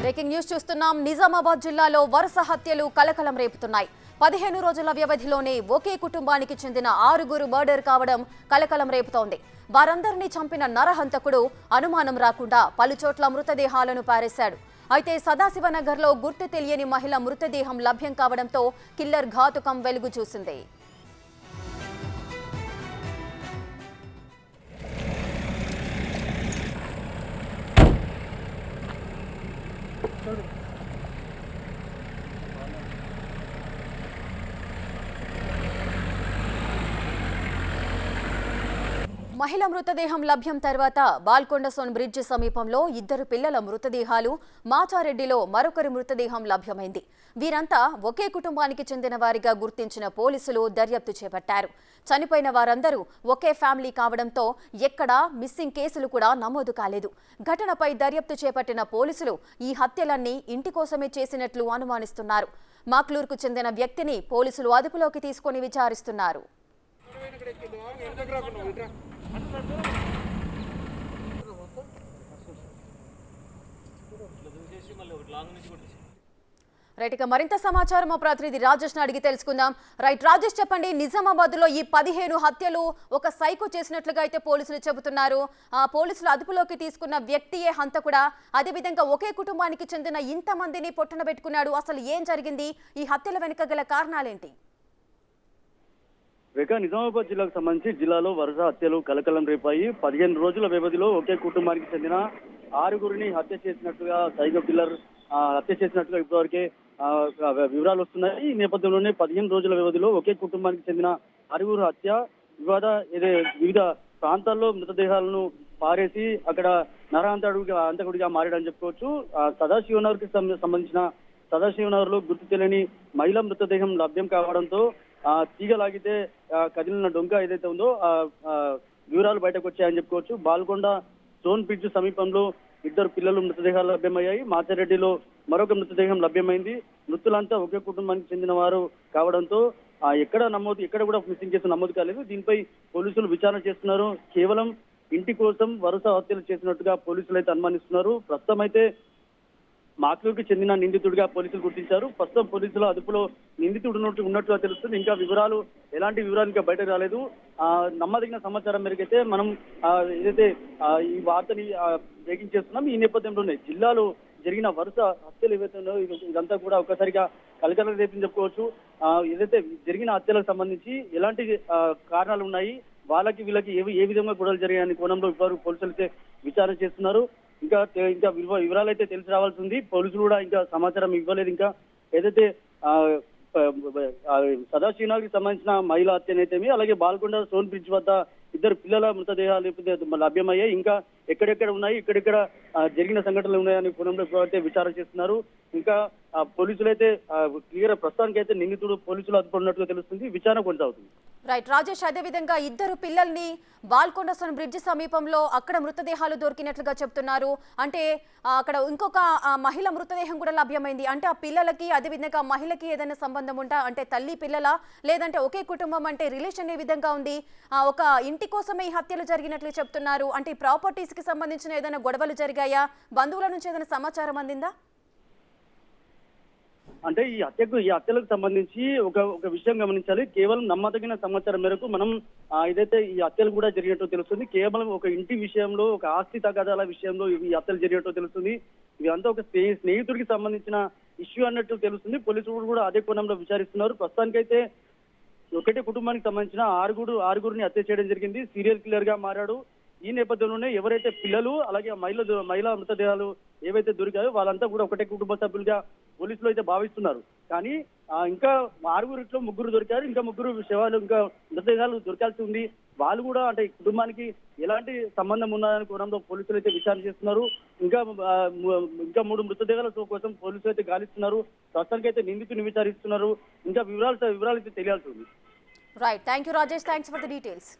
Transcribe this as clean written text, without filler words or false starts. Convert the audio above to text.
Breaking news చూస్తున్నాం. నిజామాబాద్ జిల్లాలో వరుస హత్యలు కలకలం రేపుతున్నాయి. 15 రోజుల వ్యవధిలోనే ఒకే కుటుంబానికి చెందిన 6 మర్డర్ కావడం కలకలం రేపుతోంది. వారందరినీ చంపిన నరహంతకుడు అనుమానం రాకుండా పలుచోట్ల మృతదేహాలను పారేశాడు. అయితే సదాశివనగర్లో గుర్తు తెలియని మహిళ మృతదేహం లభ్యం కావడంతో కిల్లర్ ఘాతుకం వెలుగు చూసింది. మహిళ మృతదేహం లభ్యం తర్వాత బాల్కొండసోన్ బ్రిడ్జ్ సమీపంలో 2 పిల్లల మృతదేహాలు, మాచారెడ్డిలో మరొకరి మృతదేహం లభ్యమైంది. వీరంతా ఒకే కుటుంబానికి చెందిన వారిగా గుర్తించిన పోలీసులు దర్యాప్తు చేపట్టారు. చనిపోయిన వారందరూ ఒకే ఫ్యామిలీ కావడంతో ఎక్కడా మిస్సింగ్ కేసులు కూడా నమోదు కాలేదు. ఘటనపై దర్యాప్తు చేపట్టిన పోలీసులు ఈ హత్యలన్నీ ఇంటి కోసమే చేసినట్లు అనుమానిస్తున్నారు. మాక్లూర్కు చెందిన వ్యక్తిని పోలీసులు అదుపులోకి తీసుకొని విచారిస్తున్నారు. రైట్, ఇక మరింత సమాచారం మా ప్రతినిధి రాజేష్ అడిగి తెలుసుకుందాం. రైట్ రాజేష్, చెప్పండి, నిజామాబాద్ లో ఈ 15 హత్యలు ఒక సైకో చేసినట్లుగా అయితే పోలీసులు చెబుతున్నారు. పోలీసులు అదుపులోకి తీసుకున్న వ్యక్తియే హంతకుడా? అదేవిధంగా ఒకే కుటుంబానికి చెందిన ఇంతమందిని పొట్టన పెట్టుకున్నాడు. అసలు ఏం జరిగింది? ఈ హత్యల వెనుక గల కారణాలేంటి? నిజామాబాద్ జిల్లాకు సంబంధించి జిల్లాలో వరుస హత్యలు కలకలం రేపాయి. 15 రోజుల వ్యవధిలో ఒకే కుటుంబానికి చెందిన 6 హత్య చేసినట్లుగా సైకో కిల్లర్ హత్య చేసినట్లుగా ఇప్పటివరకే వివరాలు వస్తున్నాయి. ఈ నేపథ్యంలోనే 15 రోజుల వ్యవధిలో ఒకే కుటుంబానికి చెందిన 6 హత్య వివిధ ప్రాంతాల్లో మృతదేహాలను పారేసి అక్కడ అంతకుడిగా మారాడని చెప్పుకోవచ్చు. సదాశివనగర్కి సంబంధించిన సదాశివనగర్లో గుర్తు తెలియని మహిళ మృతదేహం లభ్యం కావడంతో తీగ లాగితే కదిలిన డొంక ఏదైతే ఉందో వివరాలు బయటకు వచ్చాయని చెప్పుకోవచ్చు. బాల్కొండ సోన్ బ్రిడ్జ్ సమీపంలో 2 పిల్లలు మృతదేహాలు లభ్యమయ్యాయి. మాచారెడ్డిలో మరొక మృతదేహం లభ్యమైంది. మృతులంతా ఒకే కుటుంబానికి చెందిన వారు కావడంతో ఎక్కడ కూడా మిస్సింగ్ కేసు నమోదు కాలేదు. దీనిపై పోలీసులు విచారణ చేస్తున్నారు. కేవలం ఇంటి కోసం వరుస హత్యలు చేసినట్టుగా పోలీసులు అయితే అనుమానిస్తున్నారు. ప్రస్తుతం అయితే మాక్లూరుకి చెందిన నిందితుడిగా పోలీసులు గుర్తించారు. ప్రస్తుతం పోలీసుల అదుపులో నిందితుడు ఉన్నట్టుగా తెలుస్తుంది. ఇంకా ఎలాంటి వివరాలు ఇంకా బయటకు రాలేదు. నమ్మదగిన సమాచారం మేరకైతే మనం ఏదైతే ఈ వార్తని బ్రేకింగ్ చేస్తున్నాం. ఈ నేపథ్యంలోనే జిల్లాలో జరిగిన వరుస హత్యలు ఏవైతే ఉన్నాయో ఇదంతా కూడా ఒక్కసారిగా కలకలం రేపని చెప్పుకోవచ్చు. ఏదైతే జరిగిన హత్యలకు సంబంధించి ఎలాంటి కారణాలు ఉన్నాయి, వీళ్ళకి ఏ విధంగా గొడవలు జరిగాయని కోణంలో ఇప్పటివరకు పోలీసులు అయితే విచారణ చేస్తున్నారు. ఇంకా వివరాలు అయితే తెలిసి రావాల్సి ఉంది. పోలీసులు కూడా ఇంకా సమాచారం ఇవ్వలేదు. ఇంకా ఏదైతే సదాశివనగర్కి సంబంధించిన మహిళా హత్యనైతేమి, అలాగే బాల్కొండ సోన్ బ్రిడ్జ్ వద్ద 2 పిల్లల మృతదేహాలు లభ్యమయ్యాయి. ఇంకా ఎక్కడెక్కడ ఉన్నాయి, ఎక్కడెక్కడ జరిగిన సంఘటనలు ఉన్నాయని కోణంలో అయితే విచారణ చేస్తున్నారు. ఇంకా పోలీసులు అయితే ప్రస్తుతానికి అయితే నిందితుడు పోలీసులు అదుపు ఉన్నట్టుగా తెలుస్తుంది. విచారణ కొనసాగుతుంది. రైట్ రాజేష్, అదేవిధంగా 2 పిల్లల్ని బాల్కొండసోన్ బ్రిడ్జ్ సమీపంలో అక్కడ మృతదేహాలు దొరికినట్లుగా చెప్తున్నారు. అంటే అక్కడ ఇంకొక మహిళ మృతదేహం కూడా లభ్యమైంది. అంటే ఆ పిల్లలకి అదేవిధంగా మహిళకి ఏదైనా సంబంధం ఉంటా? అంటే తల్లి పిల్లల, లేదంటే ఒకే కుటుంబం? అంటే రిలేషన్ ఏ విధంగా ఉంది? ఒక ఇంటి కోసమే ఈ హత్యలు జరిగినట్లు చెప్తున్నారు. అంటే ఈ ప్రాపర్టీస్ కి సంబంధించిన ఏదైనా గొడవలు జరిగాయా? బంధువుల నుంచి ఏదైనా సమాచారం అందిందా? అంటే ఈ హత్యలకు సంబంధించి ఒక విషయం గమనించాలి. కేవలం నమ్మదగిన సమాచారం మేరకు మనం ఏదైతే ఈ హత్యలు కూడా జరిగినట్టు తెలుస్తుంది. కేవలం ఒక ఇంటి విషయంలో, ఒక ఆస్తి తగాదాల విషయంలో ఈ హత్యలు జరిగినట్టు తెలుస్తుంది. ఇదంతా ఒక స్నేహితుడికి సంబంధించిన ఇష్యూ అన్నట్టు తెలుస్తుంది. పోలీసులు కూడా అదే కోణంలో విచారిస్తున్నారు. ప్రస్తుతానికైతే ఒకటే కుటుంబానికి సంబంధించిన 6 హత్య చేయడం జరిగింది. సీరియల్ కిల్లర్ గా మారాడు. ఈ నేపథ్యంలోనే ఎవరైతే పిల్లలు అలాగే మహిళా మృతదేహాలు ఏవైతే దొరికాయో వాళ్ళంతా కూడా ఒకటే కుటుంబ సభ్యులుగా పోలీసులు అయితే భావిస్తున్నారు. కానీ ఇంకా 6 3 దొరికారు. ఇంకా 3 శవాలు, ఇంకా మృతదేహాలు దొరకాల్సి ఉంది. వాళ్ళు కూడా అంటే కుటుంబానికి ఎలాంటి సంబంధం ఉన్నాయని కోణంలో పోలీసులు అయితే విచారణ చేస్తున్నారు. ఇంకా 3 మృతదేహాల కోసం పోలీసులు అయితే గాలిస్తున్నారు. ప్రస్తుతానికి అయితే నిందితుని విచారిస్తున్నారు. ఇంకా వివరాలు అయితే తెలియాల్సి ఉంది. Right, thank you Rajesh, thanks for the details.